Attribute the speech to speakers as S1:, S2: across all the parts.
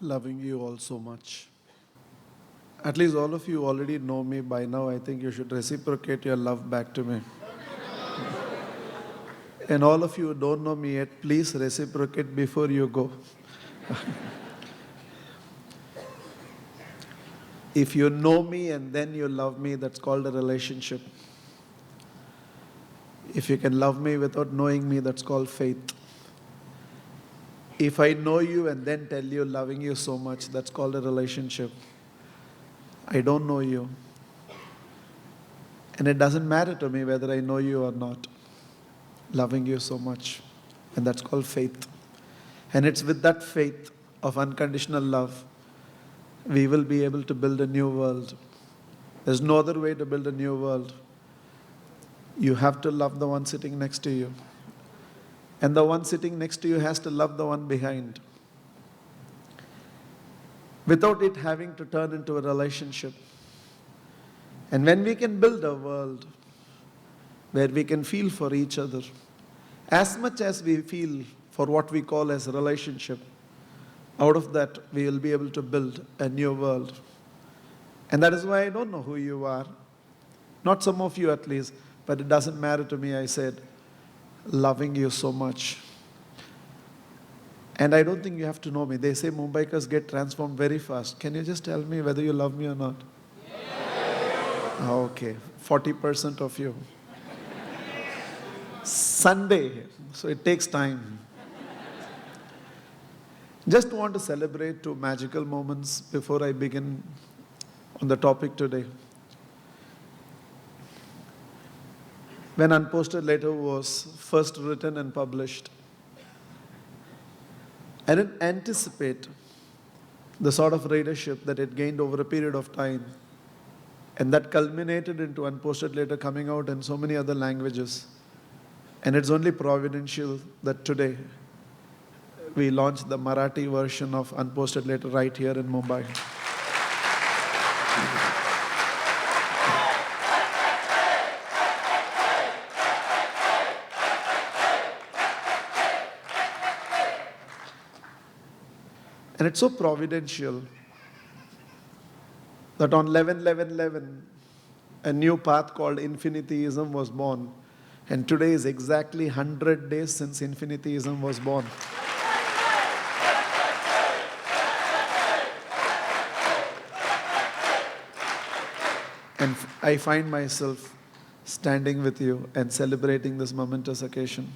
S1: loving you all so much. At least all of you already know me by now. I think you should reciprocate your love back to me. And all of you who don't know me yet, please reciprocate before you go. If you know me and then you love me, that's called a relationship. If you can love me without knowing me, that's called faith. If I know you and then tell you loving you so much, that's called a relationship. I don't know you. And it doesn't matter to me whether I know you or not. Loving you so much. And that's called faith. And it's with that faith of unconditional love, we will be able to build a new world. There's no other way to build a new world. You have to love the one sitting next to you. And the one sitting next to you has to love the one behind. Without it having to turn into a relationship. And when we can build a world where we can feel for each other, as much as we feel for what we call as a relationship, out of that we will be able to build a new world. And that is why I don't know who you are. Not some of you at least, but it doesn't matter to me, I said, loving you so much. And I don't think you have to know me. They say Mumbaikars get transformed very fast. Can you just tell me whether you love me or not? Yes. Okay, 40% of you. Sunday, so it takes time. Just want to celebrate two magical moments before I begin on the topic today. When Unposted Letter was first written and published, I didn't anticipate the sort of readership that it gained over a period of time, and that culminated into Unposted Letter coming out in so many other languages. And it's only providential that today we launched the Marathi version of Unposted Letter right here in Mumbai. And it's so providential that on 11/11/11, a new path called infinityism was born. And today is exactly 100 days since infinityism was born. And I find myself standing with you and celebrating this momentous occasion.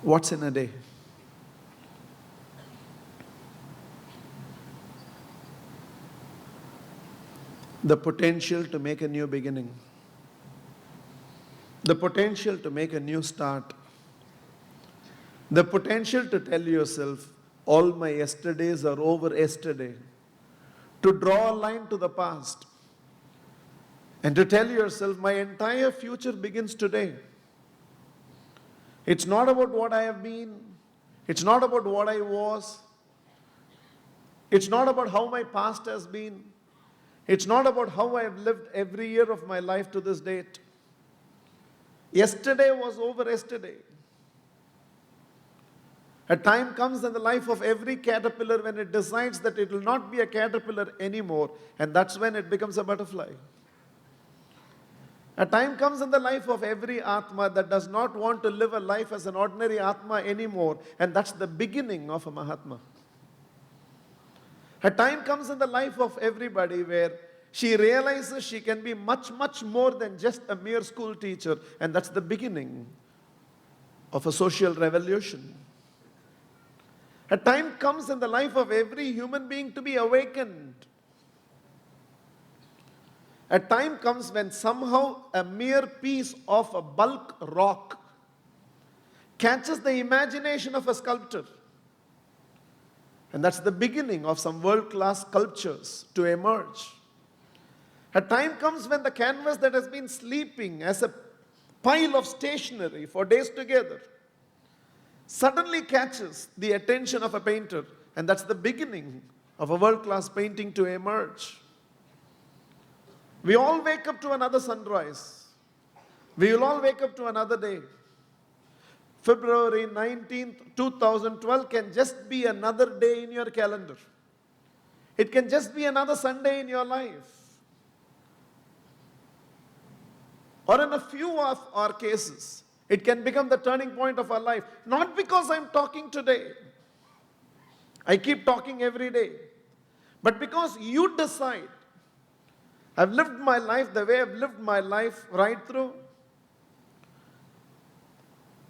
S1: What's in a day? The potential to make a new beginning. The potential to make a new start. The potential to tell yourself, all my yesterdays are over yesterday. To draw a line to the past. And to tell yourself, my entire future begins today. It's not about what I have been. It's not about what I was. It's not about how my past has been. It's not about how I have lived every year of my life to this date. Yesterday was over yesterday. A time comes in the life of every caterpillar when it decides that it will not be a caterpillar anymore, and that's when it becomes a butterfly. A time comes in the life of every Atma that does not want to live a life as an ordinary Atma anymore, and that's the beginning of a Mahatma. A time comes in the life of everybody where she realizes she can be much, much more than just a mere school teacher, and that's the beginning of a social revolution. A time comes in the life of every human being to be awakened. A time comes when somehow a mere piece of a bulk rock catches the imagination of a sculptor. And that's the beginning of some world-class sculptures to emerge. A time comes when the canvas that has been sleeping as a pile of stationery for days together suddenly catches the attention of a painter, and that's the beginning of a world-class painting to emerge. We all wake up to another sunrise. We will all wake up to another day. February 19th, 2012 can just be another day in your calendar. It can just be another Sunday in your life. Or in a few of our cases, it can become the turning point of our life. Not because I'm talking today. I keep talking every day. But because you decide, I've lived my life the way I've lived my life right through.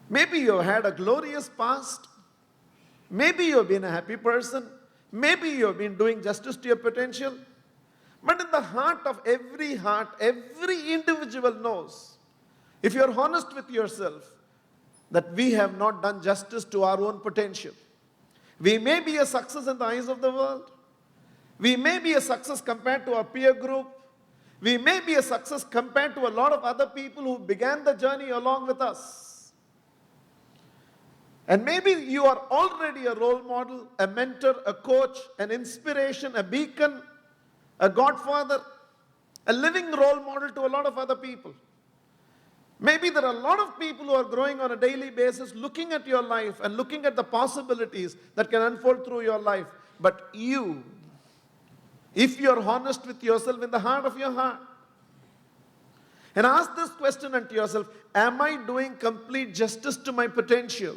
S1: Maybe you've had a glorious past. Maybe you've been a happy person. Maybe you've been doing justice to your potential. But in the heart, every individual knows, if you're honest with yourself, that we have not done justice to our own potential. We may be a success in the eyes of the world. We may be a success compared to our peer group. We may be a success compared to a lot of other people who began the journey along with us. And maybe you are already a role model, a mentor, a coach, an inspiration, a beacon, a godfather, a living role model to a lot of other people. Maybe there are a lot of people who are growing on a daily basis, looking at your life and looking at the possibilities that can unfold through your life. But you, if you're honest with yourself in the heart of your heart, and ask this question unto yourself, am I doing complete justice to my potential?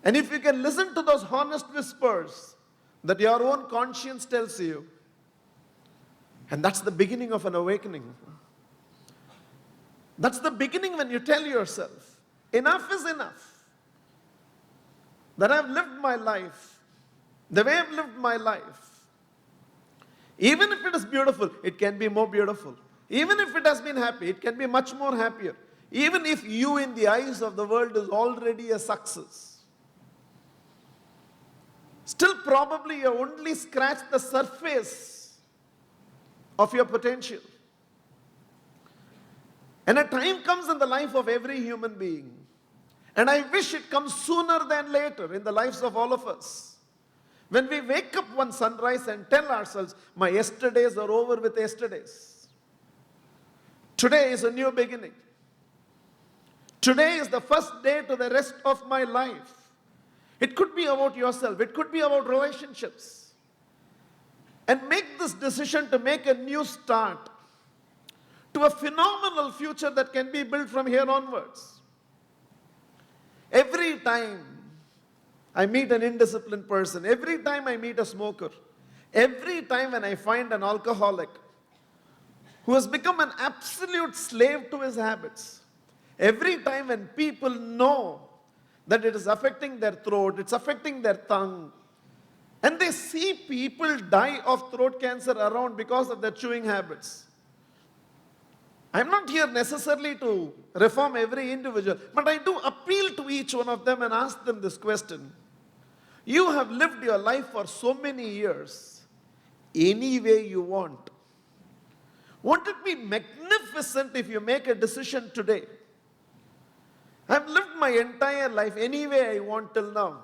S1: And if you can listen to those honest whispers that your own conscience tells you, and that's the beginning of an awakening. That's the beginning when you tell yourself, enough is enough. That I've lived my life, the way I've lived my life. Even if it is beautiful, it can be more beautiful. Even if it has been happy, it can be much more happier. Even if you in the eyes of the world is already a success. Still probably you only scratched the surface of your potential. And a time comes in the life of every human being. And I wish it comes sooner than later in the lives of all of us. When we wake up one sunrise and tell ourselves, my yesterdays are over with yesterdays. Today is a new beginning. Today is the first day to the rest of my life. It could be about yourself. It could be about relationships. And make this decision to make a new start to a phenomenal future that can be built from here onwards. Every time I meet an indisciplined person, every time I meet a smoker, every time when I find an alcoholic who has become an absolute slave to his habits, every time when people know that it is affecting their throat, it's affecting their tongue, and they see people die of throat cancer around because of their chewing habits. I'm not here necessarily to reform every individual, but I do appeal to each one of them and ask them this question. You have lived your life for so many years, any way you want. Won't it be magnificent if you make a decision today? I've lived my entire life any way I want till now.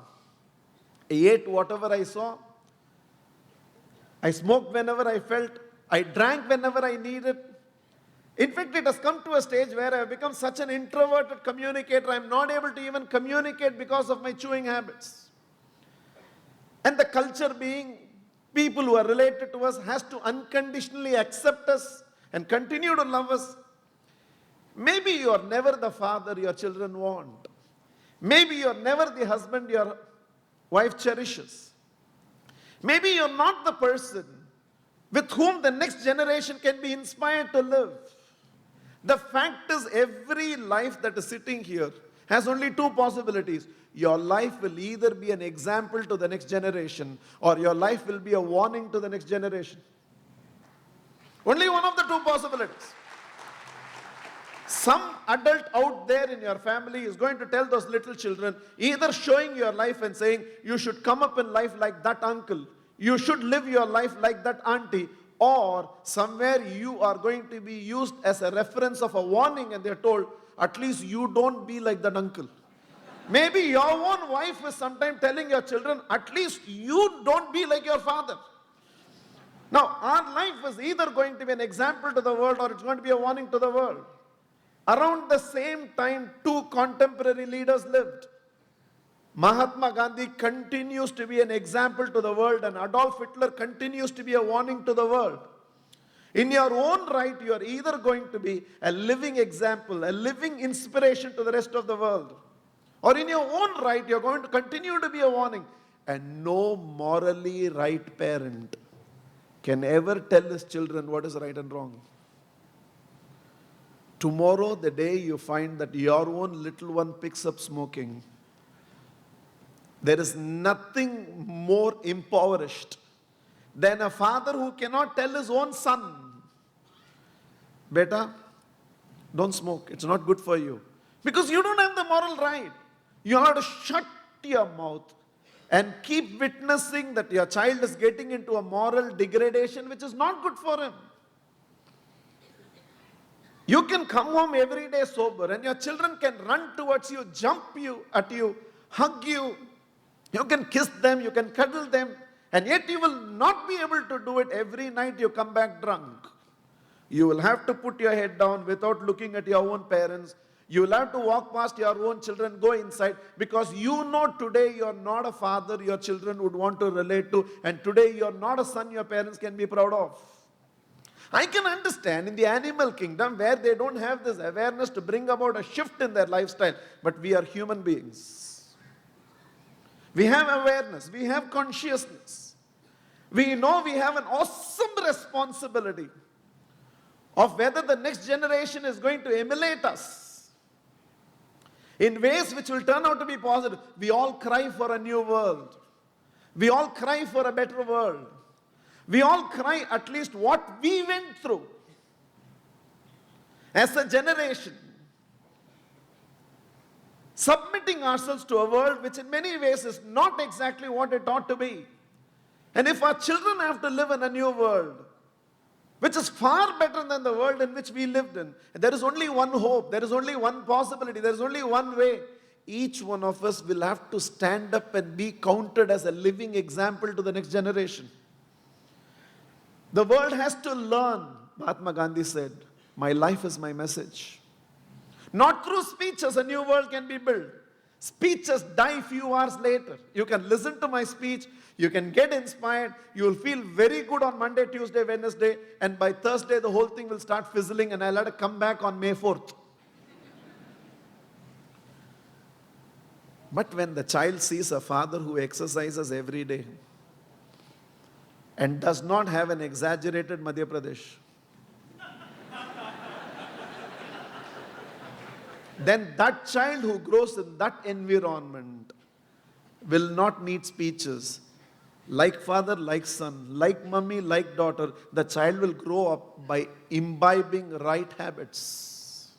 S1: I ate whatever I saw. I smoked whenever I felt. I drank whenever I needed. In fact, it has come to a stage where I have become such an introverted communicator, I am not able to even communicate because of my chewing habits. And the culture being, people who are related to us has to unconditionally accept us and continue to love us. Maybe you are never the father your children want. Maybe you are never the husband your wife cherishes. Maybe you are not the person with whom the next generation can be inspired to live. The fact is, every life that is sitting here has only two possibilities. Your life will either be an example to the next generation, or your life will be a warning to the next generation. Only one of the two possibilities. Some adult out there in your family is going to tell those little children, either showing your life and saying, you should come up in life like that uncle, you should live your life like that auntie, or somewhere you are going to be used as a reference of a warning and they're told, at least you don't be like that uncle. Maybe your own wife is sometimes telling your children, at least you don't be like your father. Now, our life is either going to be an example to the world or it's going to be a warning to the world. Around the same time, two contemporary leaders lived. Mahatma Gandhi continues to be an example to the world, and Adolf Hitler continues to be a warning to the world. In your own right, you are either going to be a living example, a living inspiration to the rest of the world, or in your own right, you're going to continue to be a warning. And no morally right parent can ever tell his children what is right and wrong. Tomorrow, the day you find that your own little one picks up smoking, there is nothing more impoverished than a father who cannot tell his own son, Beta, don't smoke, it's not good for you. Because you don't have the moral right. You have to shut your mouth and keep witnessing that your child is getting into a moral degradation which is not good for him. You can come home every day sober and your children can run towards you, jump at you, hug you. You can kiss them, you can cuddle them, and yet you will not be able to do it every night you come back drunk. You will have to put your head down without looking at your own parents. You will have to walk past your own children, go inside, because you know today you are not a father your children would want to relate to, and today you are not a son your parents can be proud of. I can understand in the animal kingdom where they don't have this awareness to bring about a shift in their lifestyle, but we are human beings. We have awareness, we have consciousness. We know we have an awesome responsibility of whether the next generation is going to emulate us in ways which will turn out to be positive. We all cry for a new world. We all cry for a better world. We all cry at least what we went through as a generation, submitting ourselves to a world which in many ways is not exactly what it ought to be. And if our children have to live in a new world, which is far better than the world in which we lived in, there is only one hope, there is only one possibility, there is only one way. Each one of us will have to stand up and be counted as a living example to the next generation. The world has to learn, Mahatma Gandhi said, my life is my message. Not through speeches a new world can be built. Speeches die few hours later. You can listen to my speech, you can get inspired, you will feel very good on Monday, Tuesday, Wednesday, and by Thursday the whole thing will start fizzling and I'll have to come back on May 4th. But when the child sees a father who exercises every day and does not have an exaggerated Madhya Pradesh, then that child who grows in that environment will not need speeches. Like father, like son, like mummy, like daughter, the child will grow up by imbibing right habits.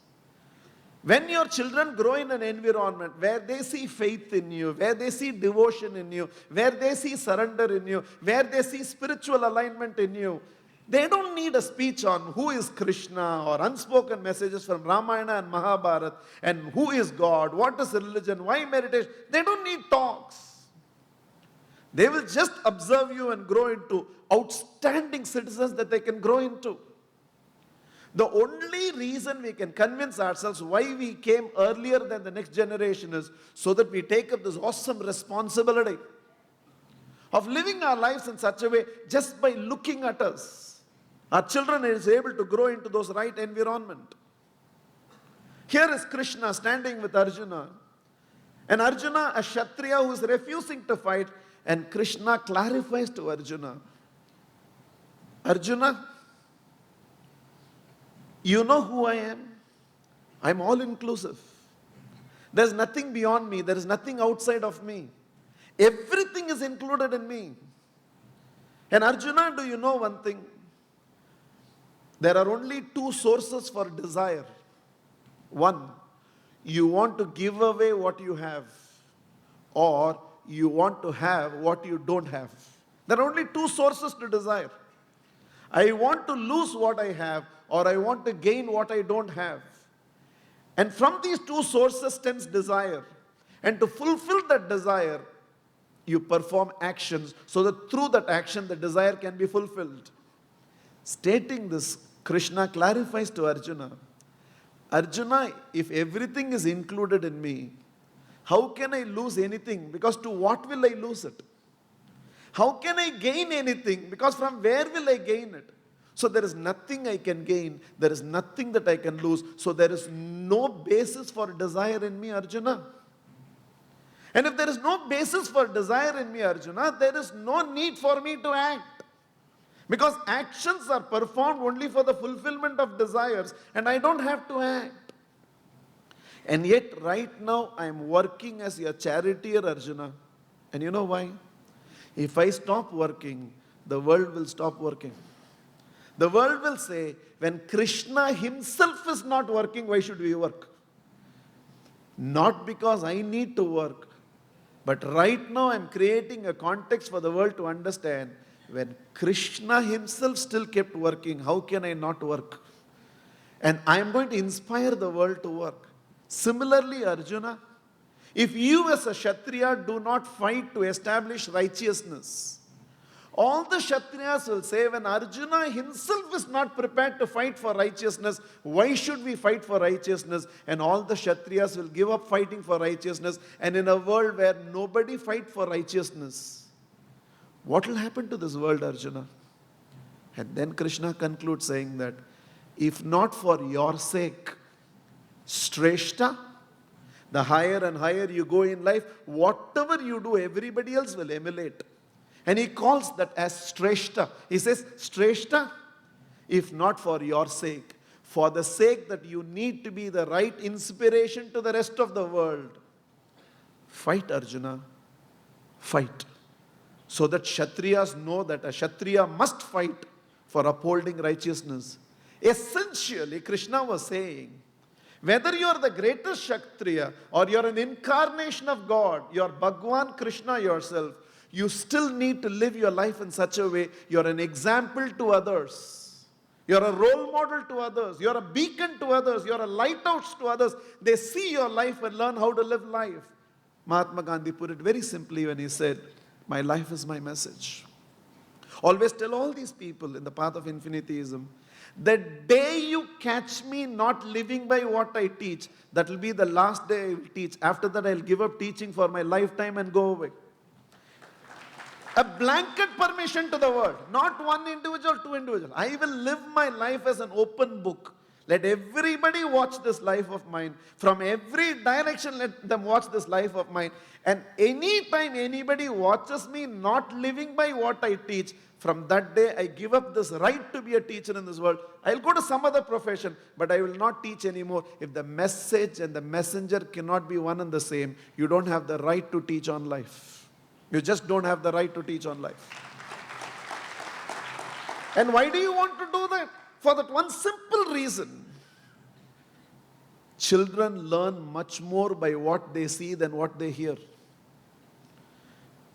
S1: When your children grow in an environment where they see faith in you, where they see devotion in you, where they see surrender in you, where they see spiritual alignment in you, they don't need a speech on who is Krishna or unspoken messages from Ramayana and Mahabharata and who is God, what is religion, why meditation. They don't need talks. They will just observe you and grow into outstanding citizens that they can grow into. The only reason we can convince ourselves why we came earlier than the next generation is so that we take up this awesome responsibility of living our lives in such a way just by looking at us. Our children is able to grow into those right environment. Here is Krishna standing with Arjuna. And Arjuna, a Kshatriya who is refusing to fight, and Krishna clarifies to Arjuna, Arjuna, you know who I am? I'm all inclusive. There's nothing beyond me. There is nothing outside of me. Everything is included in me. And Arjuna, do you know one thing? There are only two sources for desire. One, you want to give away what you have, or you want to have what you don't have. There are only two sources to desire. I want to lose what I have, or I want to gain what I don't have. And from these two sources stems desire. And to fulfill that desire, you perform actions so that through that action the desire can be fulfilled. Stating this, Krishna clarifies to Arjuna, Arjuna, if everything is included in me, how can I lose anything? Because to what will I lose it? How can I gain anything? Because from where will I gain it? So there is nothing I can gain. There is nothing that I can lose. So there is no basis for desire in me, Arjuna. And if there is no basis for desire in me, Arjuna, there is no need for me to act. Because actions are performed only for the fulfillment of desires, and I don't have to act. And yet, right now, I am working as a charioteer, Arjuna. And you know why? If I stop working, the world will stop working. The world will say, when Krishna himself is not working, why should we work? Not because I need to work, but right now I'm creating a context for the world to understand, when Krishna himself still kept working, how can I not work? And I'm going to inspire the world to work. Similarly, Arjuna, if you as a Kshatriya do not fight to establish righteousness, all the Kshatriyas will say, when Arjuna himself is not prepared to fight for righteousness, why should we fight for righteousness? And all the Kshatriyas will give up fighting for righteousness. And in a world where nobody fights for righteousness, what will happen to this world, Arjuna? And then Krishna concludes saying that, if not for your sake, Shrestha, the higher and higher you go in life, whatever you do, everybody else will emulate. And he calls that as Shrestha. He says, Shrestha, if not for your sake, for the sake that you need to be the right inspiration to the rest of the world, fight, Arjuna, fight. So that Kshatriyas know that a Kshatriya must fight for upholding righteousness. Essentially, Krishna was saying, whether you are the greatest Kshatriya or you are an incarnation of God, you are Bhagwan Krishna yourself, you still need to live your life in such a way you are an example to others. You are a role model to others. You are a beacon to others. You are a lighthouse to others. They see your life and learn how to live life. Mahatma Gandhi put it very simply when he said, my life is my message. Always tell all these people in the path of infinityism, the day you catch me not living by what I teach, that will be the last day I will teach. After that, I will give up teaching for my lifetime and go away. A blanket permission to the world, not one individual, two individuals. I will live my life as an open book. Let everybody watch this life of mine. From every direction, let them watch this life of mine. And anytime anybody watches me not living by what I teach, from that day I give up this right to be a teacher in this world. I'll go to some other profession, but I will not teach anymore. If the message and the messenger cannot be one and the same, you don't have the right to teach on life. You just don't have the right to teach on life. And why do you want to do that? For that one simple reason. Children learn much more by what they see than what they hear.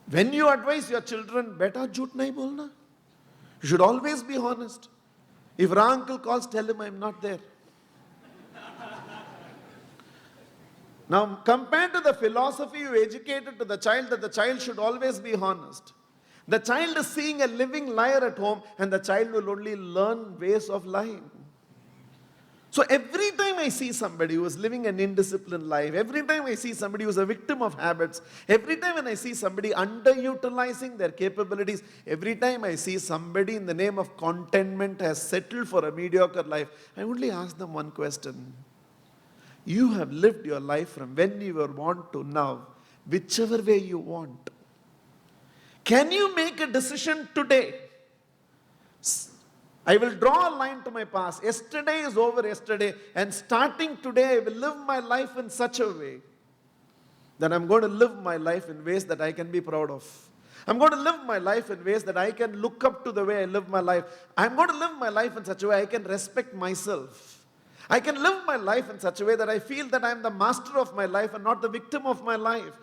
S1: When you advise your children, beta jhoot nahi bolna. You should always be honest. If our uncle calls, tell him I'm not there. Now, compared to the philosophy you educated to the child that the child should always be honest, the child is seeing a living liar at home, and the child will only learn ways of lying. So every time I see somebody who is living an indisciplined life, every time I see somebody who is a victim of habits, every time when I see somebody underutilizing their capabilities, every time I see somebody in the name of contentment has settled for a mediocre life, I only ask them one question. You have lived your life from when you were born to now, whichever way you want. Can you make a decision today? I will draw a line to my past. Yesterday is over yesterday, and starting today I will live my life in such a way that I'm going to live my life in ways that I can be proud of. I'm going to live my life in ways that I can look up to the way I live my life. I'm going to live my life in such a way I can respect myself. I can live my life in such a way that I feel that I'm the master of my life and not the victim of my life.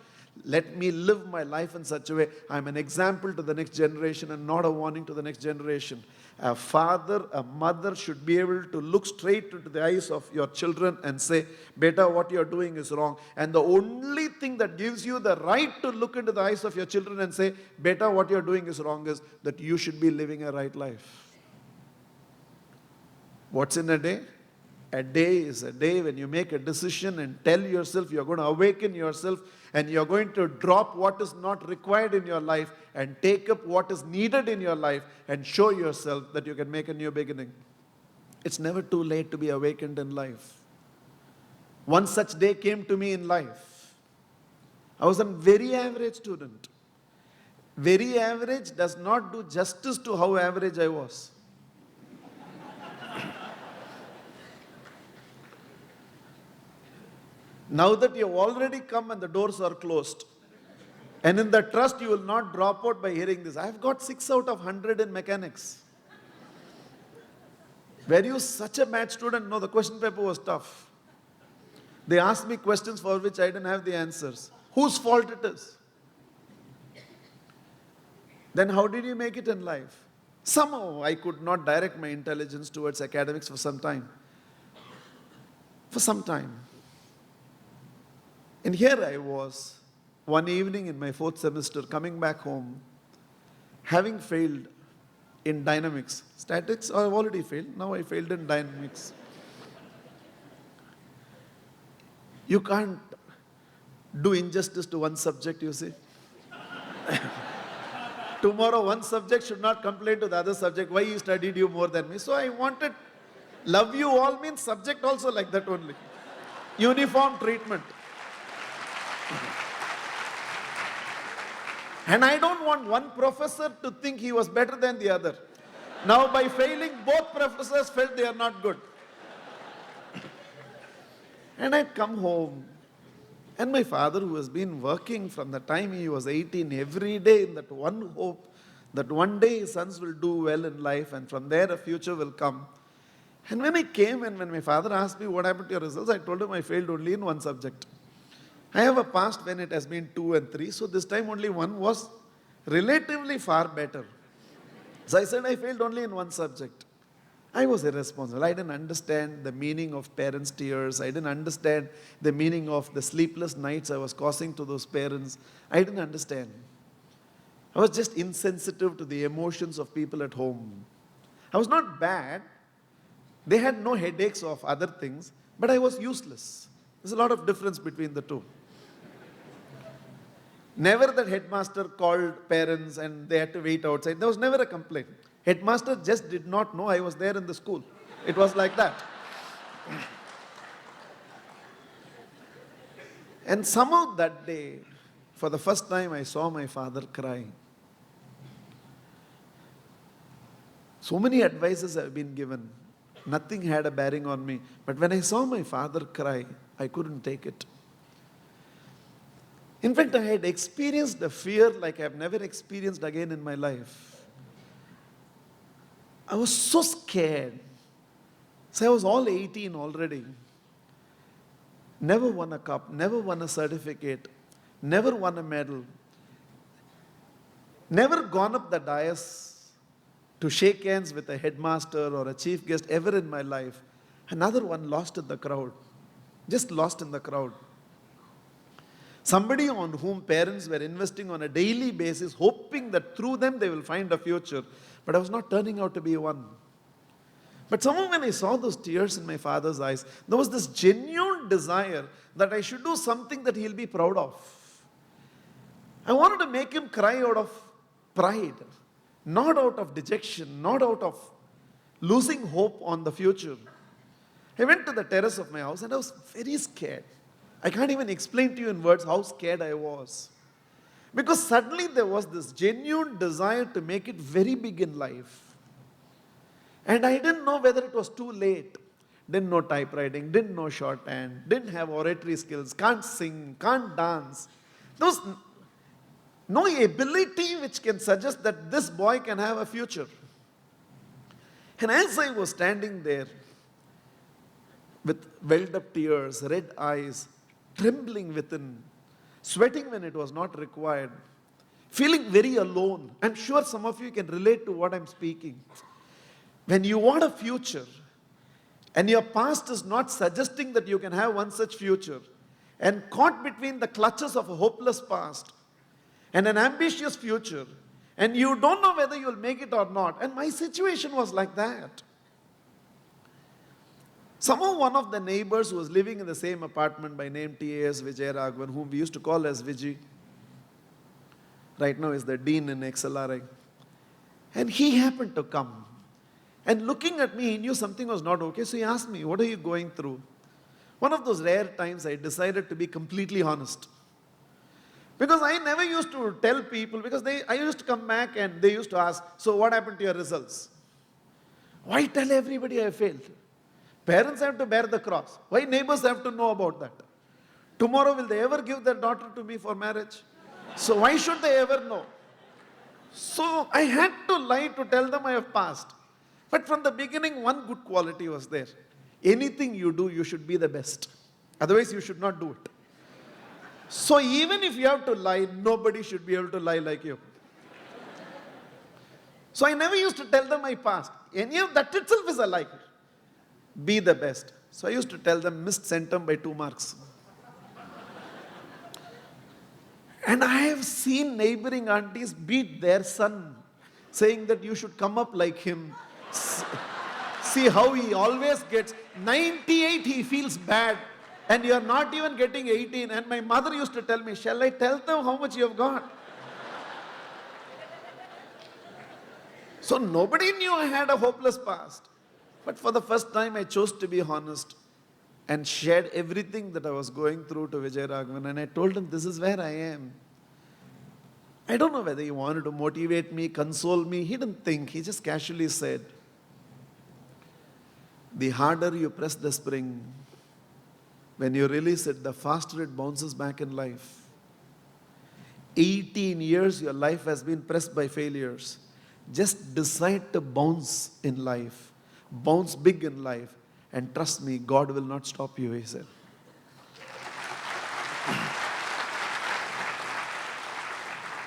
S1: Let me live my life in such a way I'm an example to the next generation and not a warning to the next generation. A father, a mother should be able to look straight into the eyes of your children and say, beta, what you're doing is wrong. And the only thing that gives you the right to look into the eyes of your children and say, beta, what you're doing is wrong, is that you should be living a right life. What's in a day? A day is a day when you make a decision and tell yourself you're going to awaken yourself and you're going to drop what is not required in your life and take up what is needed in your life and show yourself that you can make a new beginning. It's never too late to be awakened in life. One such day came to me in life. I was a very average student. Very average does not do justice to how average I was. Now that you have already come and the doors are closed, and in the trust you will not drop out by hearing this. I have got 6 out of 100 in mechanics. Were you such a bad student? No, the question paper was tough. They asked me questions for which I didn't have the answers. Whose fault it is? Then how did you make it in life? Somehow I could not direct my intelligence towards academics for some time. For some time. And here I was, one evening in my 4th semester, coming back home, having failed in dynamics. Statics, I've already failed. Now I failed in dynamics. You can't do injustice to one subject, you see. Tomorrow one subject should not complain to the other subject, why he studied you more than me. So I wanted, love you all means subject also like that only. Uniform treatment. And I don't want one professor to think he was better than the other. Now by failing, both professors felt they are not good. And I'd come home. And my father, who has been working from the time he was 18, every day in that one hope that one day his sons will do well in life and from there a future will come. And when I came and when my father asked me what happened to your results, I told him I failed only in one subject. I have a past when it has been 2 and 3, so this time only one was relatively far better. So I said I failed only in one subject. I was irresponsible. I didn't understand the meaning of parents' tears. I didn't understand the meaning of the sleepless nights I was causing to those parents. I didn't understand. I was just insensitive to the emotions of people at home. I was not bad. They had no headaches of other things, but I was useless. There's a lot of difference between the two. Never that headmaster called parents and they had to wait outside. There was never a complaint. Headmaster just did not know I was there in the school. It was like that. And somehow that day, for the first time, I saw my father cry. So many advices have been given. Nothing had a bearing on me. But when I saw my father cry, I couldn't take it. In fact, I had experienced a fear like I have never experienced again in my life. I was so scared. So I was all 18 already. Never won a cup, never won a certificate, never won a medal. Never gone up the dais to shake hands with a headmaster or a chief guest ever in my life. Another one lost in the crowd. Just lost in the crowd. Somebody on whom parents were investing on a daily basis, hoping that through them they will find a future. But I was not turning out to be one. But somehow when I saw those tears in my father's eyes, there was this genuine desire that I should do something that he'll be proud of. I wanted to make him cry out of pride, not out of dejection, not out of losing hope on the future. I went to the terrace of my house and I was very scared. I can't even explain to you in words how scared I was. Because suddenly there was this genuine desire to make it very big in life. And I didn't know whether it was too late. Didn't know typewriting, didn't know shorthand, didn't have oratory skills, can't sing, can't dance. There was no ability which can suggest that this boy can have a future. And as I was standing there with welled up tears, red eyes, trembling within, sweating when it was not required, feeling very alone. I'm sure some of you can relate to what I'm speaking. When you want a future, and your past is not suggesting that you can have one such future, and caught between the clutches of a hopeless past and an ambitious future, and you don't know whether you'll make it or not. And my situation was like that. Somehow one of the neighbors who was living in the same apartment by name T.A.S. Vijayaraghavan, whom we used to call as Viji, right now is the dean in XLRI. And he happened to come. And looking at me, he knew something was not okay. So he asked me, what are you going through? One of those rare times I decided to be completely honest. Because I never used to tell people, because I used to come back and they used to ask, so what happened to your results? Why tell everybody I failed? Parents have to bear the cross. Why neighbors have to know about that? Tomorrow will they ever give their daughter to me for marriage? So why should they ever know? So I had to lie to tell them I have passed. But from the beginning, one good quality was there. Anything you do, you should be the best. Otherwise, you should not do it. So even if you have to lie, nobody should be able to lie like you. So I never used to tell them I passed. Any of that itself is a lie. Be the best. So I used to tell them, missed centum by 2 marks. And I have seen neighboring aunties beat their son, saying that you should come up like him. See how he always gets 98, he feels bad. And you are not even getting 18. And my mother used to tell me, shall I tell them how much you have got? So nobody knew I had a hopeless past. But for the first time, I chose to be honest and shared everything that I was going through to Vijayaraghavan. And I told him, this is where I am. I don't know whether he wanted to motivate me, console me. He didn't think. He just casually said, the harder you press the spring, when you release it, the faster it bounces back in life. 18 years your life has been pressed by failures. Just decide to bounce in life. Bounce big in life. And trust me, God will not stop you, he said.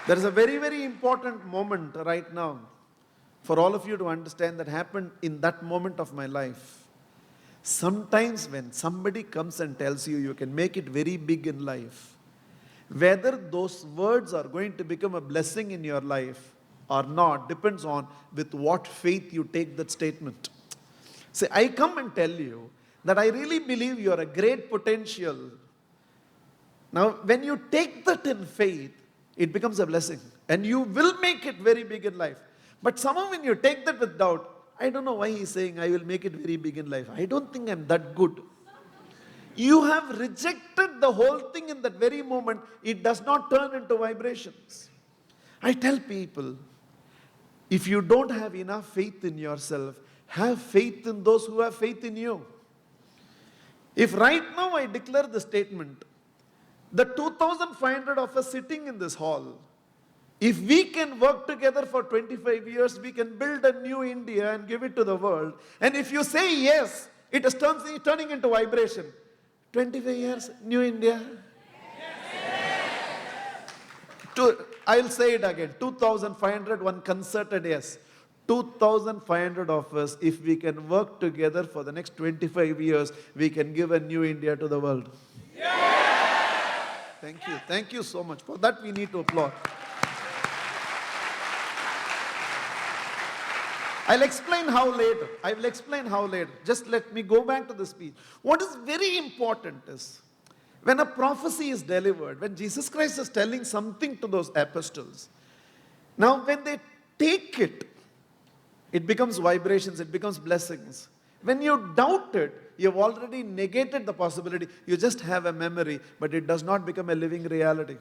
S1: There is a very, very important moment right now for all of you to understand that happened in that moment of my life. Sometimes when somebody comes and tells you you can make it very big in life, whether those words are going to become a blessing in your life or not depends on with what faith you take that statement. See, I come and tell you that I really believe you are a great potential. Now, when you take that in faith, it becomes a blessing. And you will make it very big in life. But somehow when you take that with doubt, I don't know why he's saying I will make it very big in life. I don't think I'm that good. You have rejected the whole thing in that very moment. It does not turn into vibrations. I tell people, if you don't have enough faith in yourself, have faith in those who have faith in you. If right now I declare the statement, the 2,500 of us sitting in this hall, if we can work together for 25 years, we can build a new India and give it to the world. And if you say yes, it is turning into vibration. 25 years, new India. I'll say it again, 2,500, one concerted yes. 2,500 of us, if we can work together for the next 25 years, we can give a new India to the world. Thank you. Thank you so much. For that, we need to applaud. I'll explain how later. I will explain how later. Just let me go back to the speech. What is very important is, when a prophecy is delivered, when Jesus Christ is telling something to those apostles, now when they take it, it becomes vibrations, it becomes blessings. When you doubt it, you've already negated the possibility. You just have a memory, but it does not become a living reality.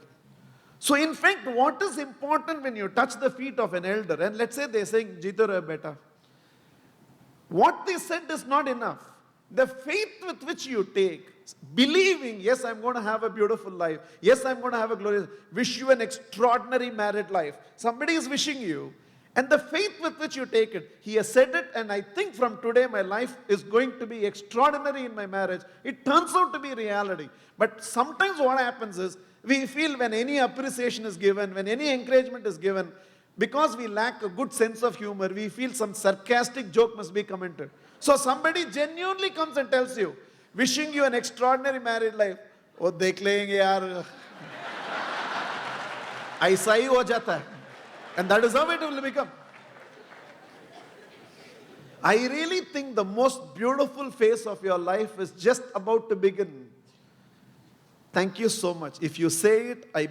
S1: So in fact, what is important when you touch the feet of an elder, and let's say they're saying, Jito rahe beta. What they said is not enough. The faith with which you take, believing, yes, I'm going to have a beautiful life. Yes, I'm going to have a glorious, wish you an extraordinary married life. Somebody is wishing you. And the faith with which you take it, he has said it, and I think from today my life is going to be extraordinary in my marriage. It turns out to be reality. But sometimes what happens is, we feel when any appreciation is given, when any encouragement is given, because we lack a good sense of humor, we feel some sarcastic joke must be commented. So somebody genuinely comes and tells you, wishing you an extraordinary married life. Oh, dekh lenge yaar. Aisa hi ho jata hai. And that is how it will become. I really think the most beautiful phase of your life is just about to begin. Thank you so much. If you say it, I